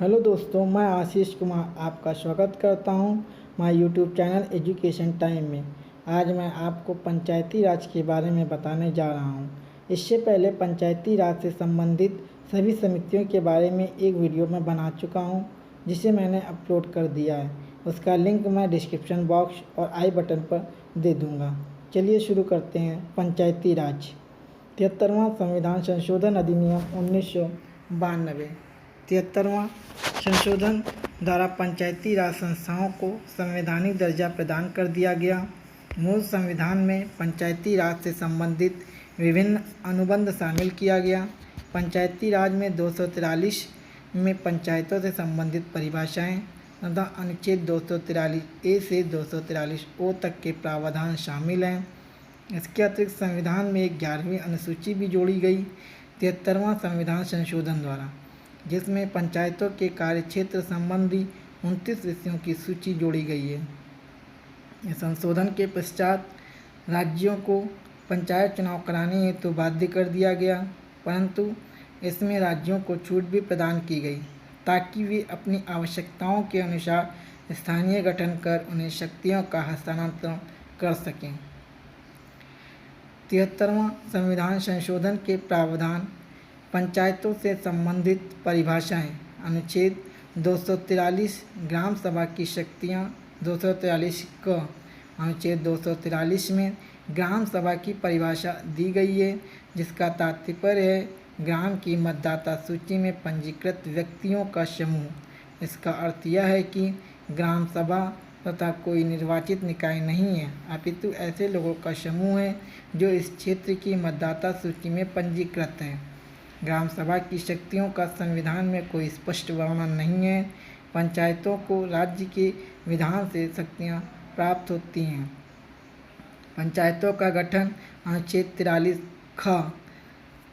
Hello दोस्तों, मैं आशीष कुमार आपका स्वागत करता हूं my YouTube channel education time में। आज मैं आपको पंचायती राज के बारे में बताने जा रहा हूं। इससे पहले पंचायती राज से संबंधित सभी समितियों के बारे में एक वीडियो मैं बना चुका हूं, जिसे मैंने अपलोड कर दिया है। उसका लिंक मैं डिस्क्रिप्शन बॉक्स और आई बटन पर दे दूँगा। चलिए शुरू करते हैं। पंचायती राज 73वां संविधान संशोधन अधिनियम 1992। 73वां संशोधन द्वारा पंचायती राज संस्थाओं को संवैधानिक दर्जा प्रदान कर दिया गया। मूल संविधान में पंचायती राज से संबंधित विभिन्न अनुबंध शामिल किया गया। पंचायती राज में 243 में पंचायतों से संबंधित परिभाषाएं तथा अनुच्छेद 243 ए से 243 ओ तक के प्रावधान शामिल हैं। इसके अतिरिक्त संविधान में एक 11वीं अनुसूची भी जोड़ी गई 73वां संविधान संशोधन द्वारा, जिसमें पंचायतों के कार्यक्षेत्र संबंधी 29 विषयों की सूची जोड़ी गई है। इस संशोधन के पश्चात राज्यों को पंचायत चुनाव कराने हेतु तो बाध्य कर दिया गया, परंतु इसमें राज्यों को छूट भी प्रदान की गई ताकि वे अपनी आवश्यकताओं के अनुसार स्थानीय गठन कर उन्हें शक्तियों का हस्तांतरण कर सकें। 73वां संविधान संशोधन के प्रावधान। पंचायतों से संबंधित परिभाषाएं। अनुच्छेद 243 ग्राम सभा की शक्तियां। 243 क अनुच्छेद 243 में ग्राम सभा की परिभाषा दी गई है, जिसका तात्पर्य है ग्राम की मतदाता सूची में पंजीकृत व्यक्तियों का समूह। इसका अर्थ यह है कि ग्राम सभा तथा कोई निर्वाचित निकाय नहीं है, अपितु ऐसे लोगों का समूह है जो इस क्षेत्र की मतदाता सूची में पंजीकृत हैं। ग्राम सभा की शक्तियों का संविधान में कोई स्पष्ट वर्णन नहीं है। पंचायतों को राज्य के विधान से शक्तियाँ प्राप्त होती हैं। पंचायतों का गठन। अनुच्छेद 43 ख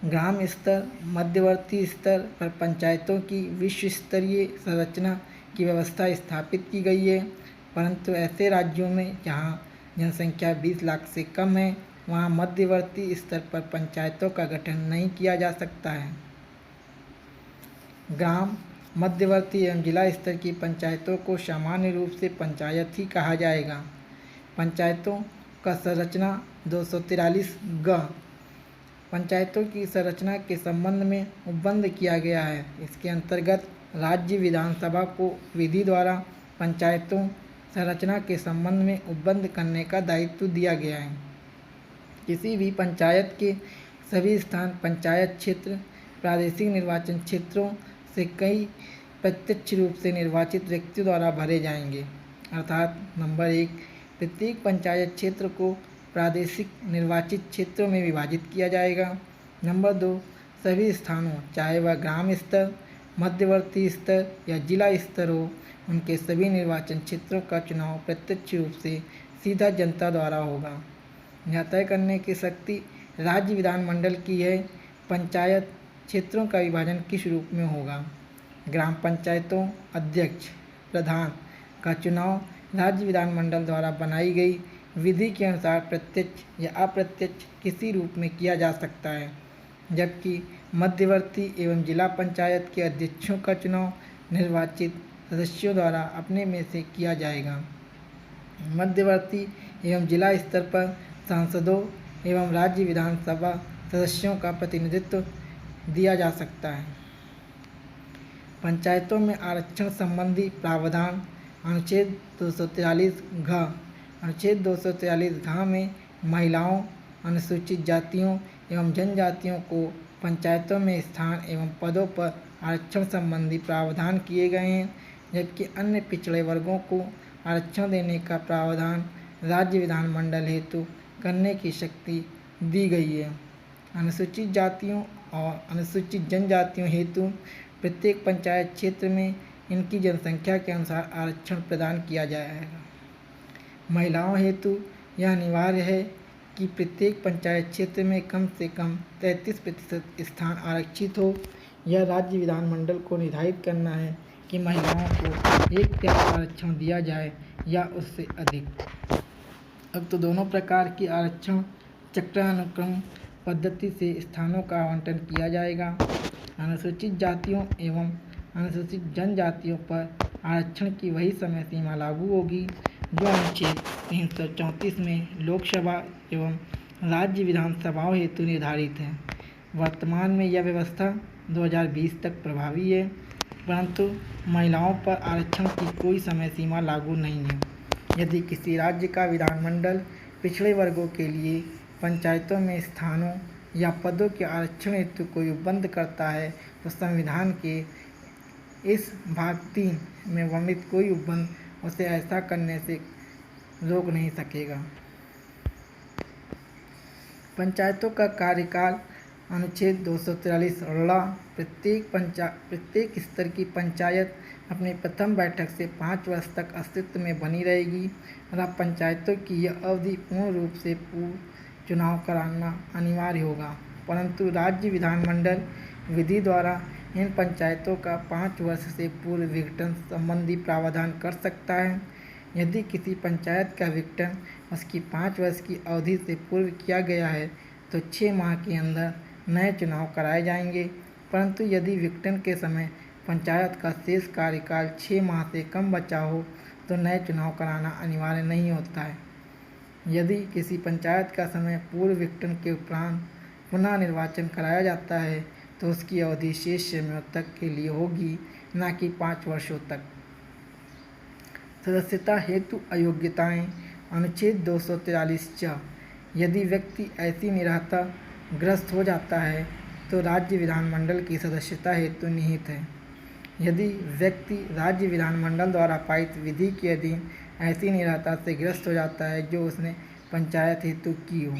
ग्राम स्तर मध्यवर्ती स्तर पर पंचायतों की विश्व स्तरीय संरचना की व्यवस्था स्थापित की गई है, परंतु ऐसे राज्यों में जहां जनसंख्या 20 लाख से कम है, वहां मध्यवर्ती स्तर पर पंचायतों का गठन नहीं किया जा सकता है। ग्राम, मध्यवर्ती एवं जिला स्तर की पंचायतों को सामान्य रूप से पंचायत ही कहा जाएगा। पंचायतों का संरचना। 243 ग पंचायतों की संरचना के संबंध में उपबंध किया गया है। इसके अंतर्गत राज्य विधानसभा को विधि द्वारा पंचायतों संरचना के संबंध में उपबंध करने का दायित्व दिया गया है। किसी भी पंचायत के सभी स्थान पंचायत क्षेत्र प्रादेशिक निर्वाचन क्षेत्रों से कई प्रत्यक्ष रूप से निर्वाचित व्यक्तियों द्वारा भरे जाएंगे। अर्थात नंबर 1, प्रत्येक पंचायत क्षेत्र को प्रादेशिक निर्वाचित क्षेत्रों में विभाजित किया जाएगा। नंबर 2, सभी स्थानों, चाहे वह ग्राम स्तर, मध्यवर्ती स्तर या जिला स्तर हो, उनके सभी निर्वाचन क्षेत्रों का चुनाव प्रत्यक्ष रूप से सीधा जनता द्वारा होगा। यह तय करने की शक्ति राज्य विधानमंडल की है पंचायत क्षेत्रों का विभाजन किस रूप में होगा। ग्राम पंचायतों अध्यक्ष प्रधान का चुनाव राज्य विधानमंडल द्वारा बनाई गई विधि के अनुसार प्रत्यक्ष या अप्रत्यक्ष किसी रूप में किया जा सकता है, जबकि मध्यवर्ती एवं जिला पंचायत के अध्यक्षों का चुनाव निर्वाचित सदस्यों द्वारा अपने में से किया जाएगा। मध्यवर्ती एवं जिला स्तर पर सांसदों एवं राज्य विधानसभा सदस्यों का प्रतिनिधित्व दिया जा सकता है। पंचायतों में आरक्षण संबंधी प्रावधान। अनुच्छेद 243 घ अनुच्छेद 243 घ में महिलाओं, अनुसूचित जातियों एवं जनजातियों को पंचायतों में स्थान एवं पदों पर आरक्षण संबंधी प्रावधान किए गए हैं, जबकि अन्य पिछड़े वर्गों को आरक्षण देने का प्रावधान राज्य विधानमंडल हेतु करने की शक्ति दी गई है। अनुसूचित जातियों और अनुसूचित जनजातियों हेतु प्रत्येक पंचायत क्षेत्र में इनकी जनसंख्या के अनुसार आरक्षण प्रदान किया जाएगा। महिलाओं हेतु यह अनिवार्य है कि प्रत्येक पंचायत क्षेत्र में कम से कम 33% स्थान आरक्षित हो। यह राज्य विधानमंडल को निर्धारित करना है कि महिलाओं को 1/3 आरक्षण दिया जाए या उससे अधिक। अब तो दोनों प्रकार की आरक्षण चक्रानुक्रम पद्धति से स्थानों का आवंटन किया जाएगा। अनुसूचित जातियों एवं अनुसूचित जनजातियों पर आरक्षण की वही समय सीमा लागू होगी जो अनुच्छेद 334 में लोकसभा एवं राज्य विधानसभाओं हेतु निर्धारित है। वर्तमान में यह व्यवस्था 2020 तक प्रभावी है, परंतु महिलाओं पर आरक्षण की कोई समय सीमा लागू नहीं है। यदि किसी राज्य का विधानमंडल पिछड़े वर्गों के लिए पंचायतों में स्थानों या पदों के आरक्षण हेतु कोई उपबंध करता है तो संविधान के इस भाग 3 में वर्णित कोई उपबंध उसे ऐसा करने से रोक नहीं सकेगा। पंचायतों का कार्यकाल अनुच्छेद 243 प्रत्येक स्तर की पंचायत अपनी प्रथम बैठक से 5 वर्ष तक अस्तित्व में बनी रहेगी तथा पंचायतों की यह अवधि पूर्ण रूप से पूर्व चुनाव कराना अनिवार्य होगा, परंतु राज्य विधानमंडल विधि द्वारा इन पंचायतों का 5 वर्ष से पूर्व विघटन संबंधी प्रावधान कर सकता है। यदि किसी पंचायत का विघटन उसकी 5 वर्ष की अवधि से पूर्व किया गया है तो 6 माह के अंदर नए चुनाव कराए जाएंगे, परंतु यदि विघटन के समय पंचायत का शेष कार्यकाल 6 माह से कम बचा हो तो नए चुनाव कराना अनिवार्य नहीं होता है। यदि किसी पंचायत का समय पूर्व विघटन के उपरांत पुनः निर्वाचन कराया जाता है तो उसकी अवधि शेष समयों तक के लिए होगी, न कि 5 वर्षों तक। सदस्यता हेतु अयोग्यताएं अनुच्छेद 243 यदि व्यक्ति ऐसी निरहता ग्रस्त हो जाता है तो राज्य विधानमंडल की सदस्यता हेतु निहित है। यदि व्यक्ति राज्य विधानमंडल द्वारा पारित विधि के अधीन ऐसी निरहता से ग्रस्त हो जाता है जो उसने पंचायत हेतु की हो।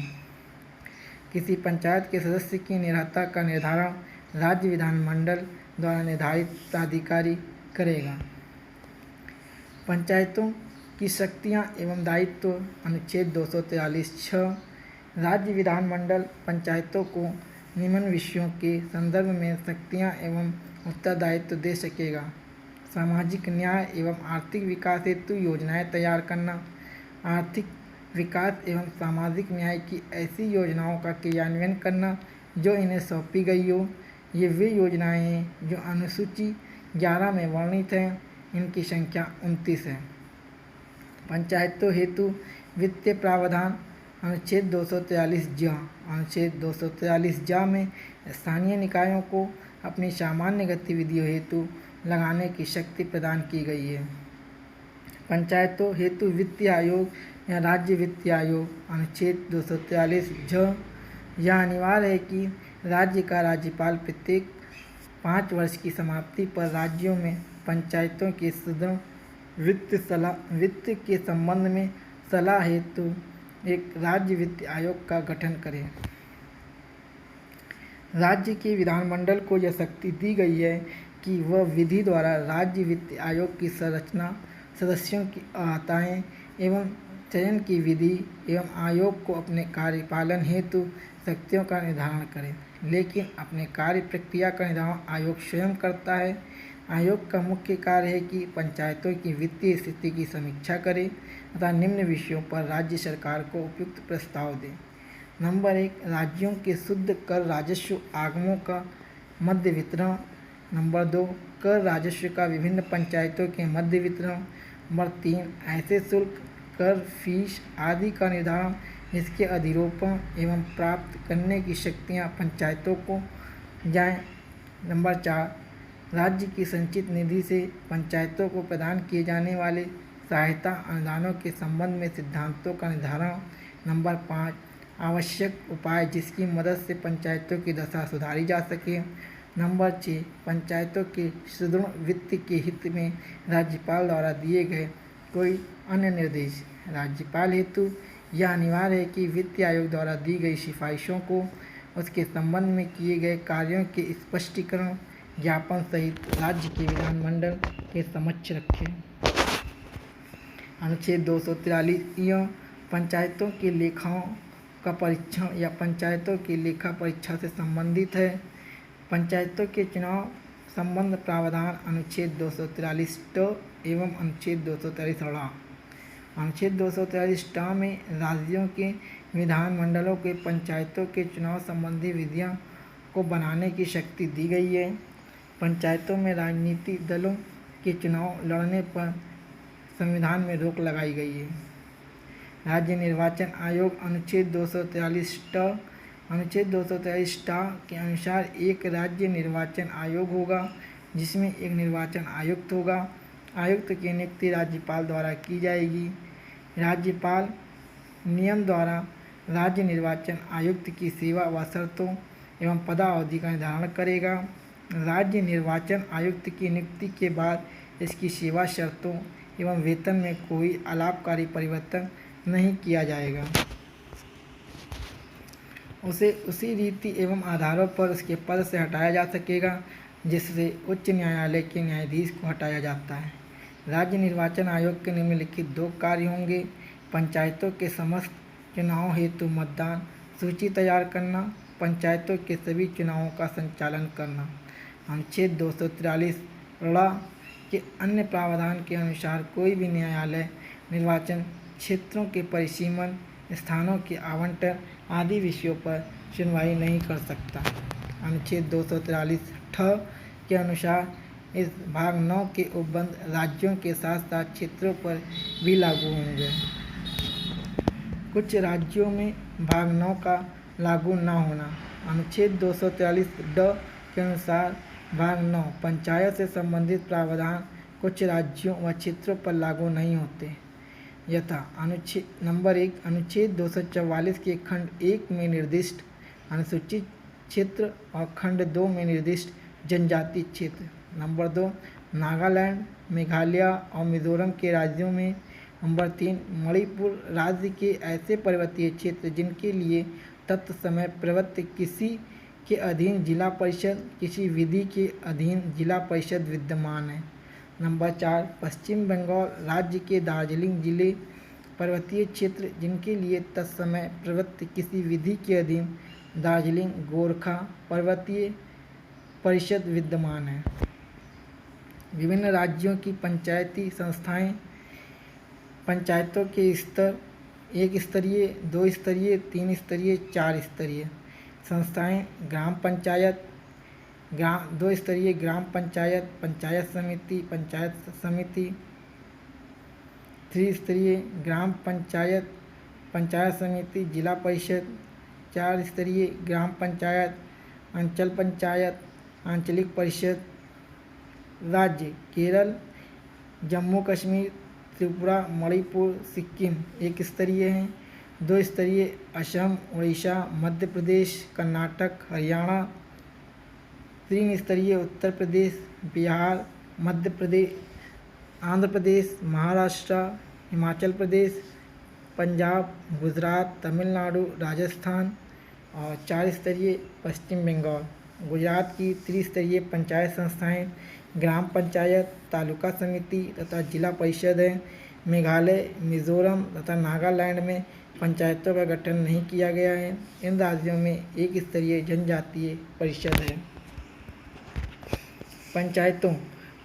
किसी पंचायत के सदस्य की निरहता का निर्धारण राज्य विधानमंडल द्वारा निर्धारित प्राधिकारी करेगा। पंचायतों की शक्तियां एवं दायित्व अनुच्छेद 243 राज्य विधानमंडल पंचायतों को निम्न विषयों के संदर्भ में शक्तियां एवं उत्तरदायित्व दे सकेगा: सामाजिक न्याय एवं आर्थिक विकास हेतु योजनाएं तैयार करना, आर्थिक विकास एवं सामाजिक न्याय की ऐसी योजनाओं का क्रियान्वयन करना जो इन्हें सौंपी गई हो। ये वे योजनाएं हैं जो अनुसूची 11 में वर्णित हैं। इनकी संख्या 29 है। पंचायतों हेतु वित्तीय प्रावधान अनुच्छेद 243 में स्थानीय निकायों को अपनी सामान्य गतिविधियों हेतु लगाने की शक्ति प्रदान की गई है। पंचायतों हेतु वित्तीय आयोग या राज्य वित्तीय आयोग अनुच्छेद 243 यह अनिवार्य है कि राज्य का राज्यपाल प्रत्येक 5 वर्ष की समाप्ति पर राज्यों में पंचायतों के सुदृढ़ वित्त के संबंध में सलाह हेतु एक राज्य वित्त आयोग का गठन करें। राज्य के विधानमंडल को यह शक्ति दी गई है कि वह विधि द्वारा राज्य वित्त आयोग की संरचना, सदस्यों की अहर्ताएँ एवं चयन की विधि एवं आयोग को अपने कार्यपालन हेतु शक्तियों का निर्धारण करे, लेकिन अपने कार्य प्रक्रिया का निर्धारण आयोग स्वयं करता है। आयोग का मुख्य कार्य है कि पंचायतों की वित्तीय स्थिति की समीक्षा करे तथा निम्न विषयों पर राज्य सरकार को उपयुक्त प्रस्ताव दे। नंबर 1 राज्यों के शुद्ध कर राजस्व आगमों का मध्य वितरण। नंबर 2 कर राजस्व का विभिन्न पंचायतों के मध्य वितरण। नंबर 3 ऐसे शुल्क, कर, फीस आदि का निर्धारण जिसके अधिरोपण एवं प्राप्त करने की शक्तियां पंचायतों को जाएं। नंबर 4 राज्य की संचित निधि से पंचायतों को प्रदान किए जाने वाले सहायता अनुदानों के संबंध में सिद्धांतों का निर्धारण। नंबर 5 आवश्यक उपाय जिसकी मदद से पंचायतों की दशा सुधारी जा सके। नंबर 6 पंचायतों के सुदृढ़ वित्त के हित में राज्यपाल द्वारा दिए गए कोई अन्य निर्देश। राज्यपाल हेतु यह अनिवार्य है कि वित्त आयोग द्वारा दी गई सिफारिशों को उसके संबंध में किए गए कार्यों के स्पष्टीकरण ज्ञापन सहित राज्य के विधानमंडल के समक्ष रखें। अनुच्छेद 243 पंचायतों के लेखाओं का परीक्षण या पंचायतों की लेखा परीक्षा से संबंधित है। पंचायतों के चुनाव संबंध प्रावधान अनुच्छेद 243 एवं अनुच्छेद 243 अनुच्छेद 243 में राज्यों के विधानमंडलों के पंचायतों के चुनाव संबंधी विधियों को बनाने की शक्ति दी गई है। पंचायतों में राजनीतिक दलों के चुनाव लड़ने पर संविधान में रोक लगाई गई है। राज्य निर्वाचन आयोग अनुच्छेद 243 के अनुसार एक राज्य निर्वाचन आयोग होगा जिसमें एक निर्वाचन आयुक्त होगा। आयुक्त की नियुक्ति राज्यपाल द्वारा की जाएगी। राज्यपाल नियम द्वारा राज्य निर्वाचन आयुक्त की सेवा व शर्तों एवं पदावधि का निर्धारण करेगा। राज्य निर्वाचन आयुक्त की नियुक्ति के बाद इसकी सेवा शर्तों एवं वेतन में कोई अलाभकारी परिवर्तन नहीं किया जाएगा। उसे उसी रीति एवं आधारों पर उसके पद से हटाया जा सकेगा जिससे उच्च न्यायालय के न्यायाधीश को हटाया जाता है। राज्य निर्वाचन आयोग के निम्नलिखित 2 कार्य होंगे: पंचायतों के समस्त चुनाव हेतु मतदान सूची तैयार करना, पंचायतों के सभी चुनावों का संचालन करना। अनुच्छेद 243 के अन्य प्रावधान के अनुसार कोई भी न्यायालय निर्वाचन क्षेत्रों के परिसीमन, स्थानों के आवंटन आदि विषयों पर सुनवाई नहीं कर सकता। अनुच्छेद 243 के अनुसार इस भाग 9 के उपबंध राज्यों के साथ साथ क्षेत्रों पर भी लागू होंगे। कुछ राज्यों में भाग 9 का लागू न होना। अनुच्छेद 243 के अनुसार भाग 9 पंचायत से संबंधित प्रावधान कुछ राज्यों व क्षेत्रों पर लागू नहीं होते, यथा अनुच्छेद नंबर 1 अनुच्छेद 244 के खंड 1 में निर्दिष्ट अनुसूचित क्षेत्र और खंड 2 में निर्दिष्ट जनजाति क्षेत्र। नंबर 2 नागालैंड, मेघालय और मिजोरम के राज्यों में। नंबर 3 मणिपुर राज्य के ऐसे पर्वतीय क्षेत्र जिनके लिए तत्समय प्रवृत्त किसी के अधीन जिला परिषद, किसी विधि के अधीन जिला परिषद विद्यमान है। नंबर 4 पश्चिम बंगाल राज्य के दार्जिलिंग जिले पर्वतीय क्षेत्र जिनके लिए तत्समय प्रवृत्त किसी विधि के अधीन दार्जिलिंग गोरखा पर्वतीय परिषद विद्यमान है। विभिन्न राज्यों की पंचायती संस्थाएं पंचायतों के स्तर 1 स्तरीय, 2 स्तरीय, 3 स्तरीय, 4 स्तरीय संस्थाएं ग्राम पंचायत, 2 स्तरीय ग्राम पंचायत, पंचायत समिति, 3 स्तरीय ग्राम पंचायत, पंचायत समिति, जिला परिषद, 4 स्तरीय ग्राम पंचायत, अंचल पंचायत, आंचलिक परिषद। राज्य केरल, जम्मू कश्मीर, त्रिपुरा, मणिपुर, सिक्किम 1 स्तरीय हैं। 2 स्तरीय असम, उड़ीसा, मध्य प्रदेश, कर्नाटक, हरियाणा। 3 स्तरीय उत्तर प्रदेश, बिहार, मध्य प्रदेश, आंध्र प्रदेश, महाराष्ट्र, हिमाचल प्रदेश, पंजाब, गुजरात, तमिलनाडु, राजस्थान। और 4 स्तरीय पश्चिम बंगाल। गुजरात की त्रिस्तरीय पंचायत संस्थाएं ग्राम पंचायत, तालुका समिति तथा जिला परिषद है। मेघालय, मिजोरम तथा नागालैंड में पंचायतों का गठन नहीं किया गया है। इन राज्यों में 1 स्तरीय जनजातीय परिषद है। पंचायतों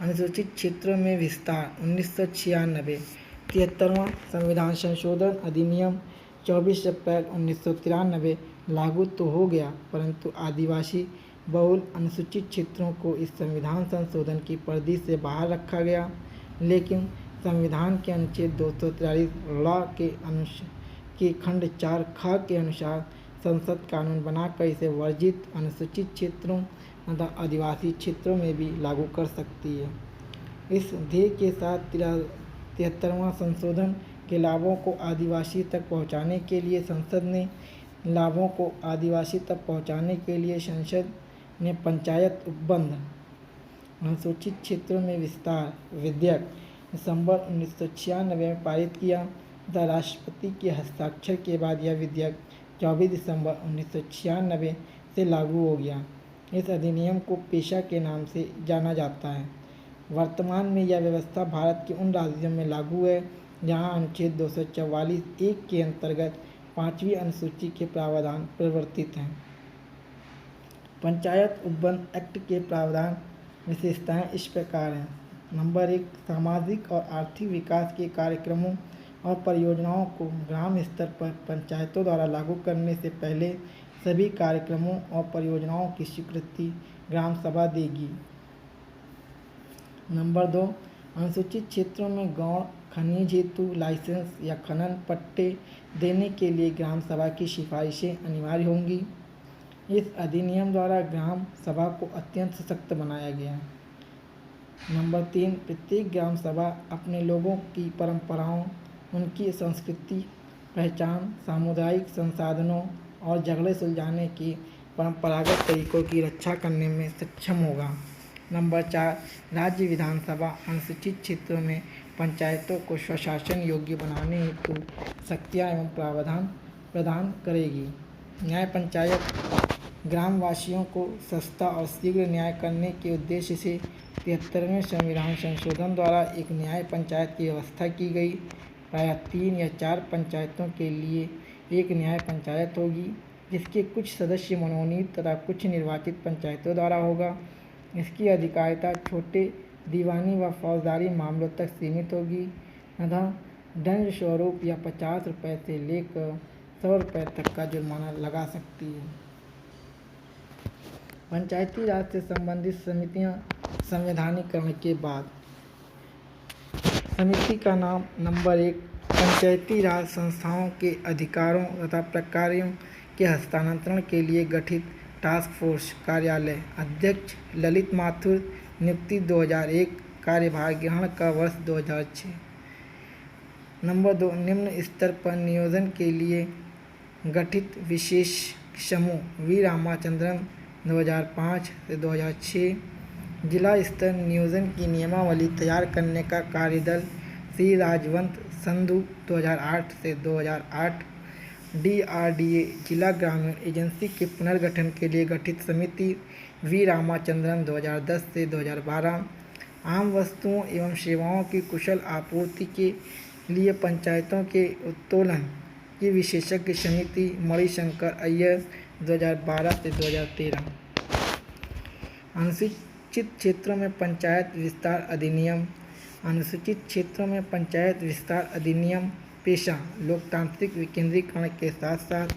अनुसूचित क्षेत्रों में विस्तार 1996 73वां संविधान संशोधन अधिनियम 24 अप्रैल 1993 लागू तो हो गया, परंतु आदिवासी बहुल अनुसूचित क्षेत्रों को इस संविधान संशोधन की परिधि से बाहर रखा गया। लेकिन संविधान के अनुच्छेद 243 के खंड 4 ख के अनुसार संसद कानून बनाकर इसे वर्जित अनुसूचित क्षेत्रों तथा आदिवासी क्षेत्रों में भी लागू कर सकती है। इस ध्येय के साथ 73वां संशोधन के लाभों को आदिवासी तक पहुंचाने के लिए संसद ने पंचायत उपबंध अनुसूचित क्षेत्रों में विस्तार विधेयक दिसंबर 1996 में पारित किया तथा राष्ट्रपति के हस्ताक्षर के बाद यह विधेयक 24 दिसंबर 1996 से लागू हो गया। इस अधिनियम को पेशा के नाम से जाना जाता है। वर्तमान में यह व्यवस्था भारत के उन राज्यों में लागू है जहां अनुच्छेद 244(1) के अंतर्गत 5वीं अनुसूची के प्रावधान प्रवर्तित हैं। पंचायत उपबंध एक्ट के प्रावधान विशेषताएं इस प्रकार हैं। नंबर 1 सामाजिक और आर्थिक विकास के कार्यक्रमों और परियोजनाओं को ग्राम स्तर पर पंचायतों द्वारा लागू करने से पहले सभी कार्यक्रमों और परियोजनाओं की स्वीकृति ग्राम सभा देगी। नंबर 2, अनुसूचित क्षेत्रों में गौण खनिज हेतु लाइसेंस या खनन पट्टे देने के लिए ग्राम सभा की सिफारिशें अनिवार्य होंगी। इस अधिनियम द्वारा ग्राम सभा को अत्यंत सशक्त बनाया गया। नंबर 3, प्रत्येक ग्राम सभा अपने लोगों की परंपराओं, उनकी संस्कृति, पहचान, सामुदायिक संसाधनों और झगड़े सुलझाने के परंपरागत तरीकों की रक्षा करने में सक्षम होगा। नंबर 4, राज्य विधानसभा अनुसूचित क्षेत्रों में पंचायतों को स्वशासन योग्य बनाने हेतु शक्तियाँ एवं प्रावधान प्रदान करेगी। न्याय पंचायत ग्रामवासियों को सस्ता और शीघ्र न्याय करने के उद्देश्य से 73वें संविधान संशोधन द्वारा एक न्याय पंचायत की व्यवस्था की गई। प्रायः 3 या 4 पंचायतों के लिए एक न्याय पंचायत होगी, जिसके कुछ सदस्य मनोनीत तथा कुछ निर्वाचित पंचायतों द्वारा होगा। इसकी अधिकारिता छोटे दीवानी व फौजदारी मामलों तक सीमित होगी तथा दंड स्वरूप या 50 रुपये से लेकर 100 रुपये तक का जुर्माना लगा सकती है। पंचायती राज से संबंधित समितियां संवैधानिकरण के बाद। समिति का नाम। नंबर 1, पंचायती राज संस्थाओं के अधिकारों तथा प्रक्रियाओं के हस्तांतरण के लिए गठित टास्क फोर्स कार्यालय। अध्यक्ष ललित माथुर। नियुक्ति 2001। कार्यभार ग्रहण का वर्ष 2006। नंबर 2, निम्न स्तर पर नियोजन के लिए गठित विशेष समूह। वी रामाचंद्रन 2005 से 2006। जिला स्तर नियोजन की नियमावली तैयार करने का कार्यदल श्री राजवंत संधू 2008 से 2008। DRDA जिला ग्रामीण एजेंसी के पुनर्गठन के लिए गठित समिति वी रामाचंद्रन 2010 से 2012। आम वस्तुओं एवं सेवाओं की कुशल आपूर्ति के लिए पंचायतों के उत्तोलन की विशेषज्ञ समिति मणिशंकर अय्यर 2012 से 2013। अनुसूचित क्षेत्रों में पंचायत विस्तार अधिनियम। अनुसूचित क्षेत्रों में पंचायत विस्तार अधिनियम पेशा लोकतांत्रिक विकेंद्रीकरण के साथ साथ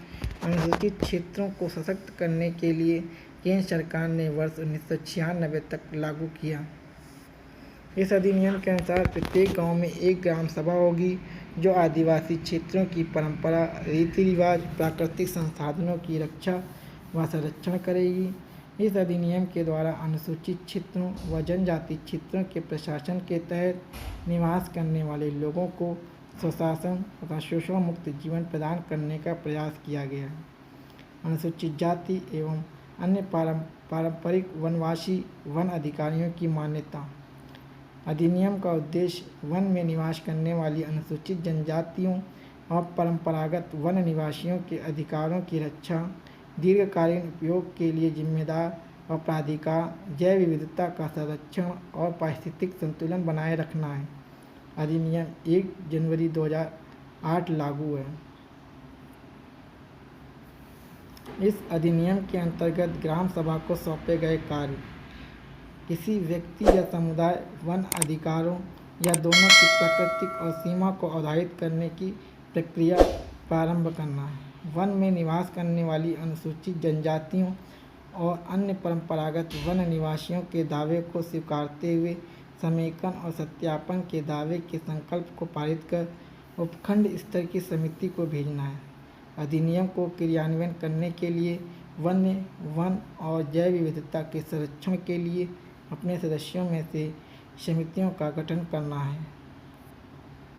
अनुसूचित क्षेत्रों को सशक्त करने के लिए केंद्र सरकार ने वर्ष 1996 तक लागू किया। इस अधिनियम के अनुसार प्रत्येक गांव में एक ग्राम सभा होगी, जो आदिवासी क्षेत्रों की परंपरा, रीति रिवाज, प्राकृतिक संसाधनों की रक्षा व संरक्षण करेगी। इस अधिनियम के द्वारा अनुसूचित क्षेत्रों व जनजाति क्षेत्रों के प्रशासन के तहत निवास करने वाले लोगों को स्वशासन तथा शोषण मुक्त जीवन प्रदान करने का प्रयास किया गया है। अनुसूचित जाति एवं अन्य पारंपरिक वनवासी वन अधिकारियों की मान्यता। अधिनियम का उद्देश्य वन में निवास करने वाली अनुसूचित जनजातियों और परंपरागत वन निवासियों के अधिकारों की रक्षा, दीर्घकालीन उपयोग के लिए जिम्मेदार और प्राधिकार, जैव विविधता का संरक्षण और पारिस्थितिक संतुलन बनाए रखना है। अधिनियम 1 जनवरी 2008 लागू है। इस अधिनियम के अंतर्गत ग्राम सभा को सौंपे गए कार्य। किसी व्यक्ति या समुदाय वन अधिकारों या दोनों की प्राकृतिक और सीमा को अवधारित करने की प्रक्रिया प्रारंभ करना है। वन में निवास करने वाली अनुसूचित जनजातियों और अन्य परंपरागत वन निवासियों के दावे को स्वीकारते हुए समेकन और सत्यापन के दावे के संकल्प को पारित कर उपखंड स्तर की समिति को भेजना है। अधिनियम को क्रियान्वयन करने के लिए वन्य, वन और जैव विविधता के संरक्षण के लिए अपने सदस्यों में से समितियों का गठन करना है।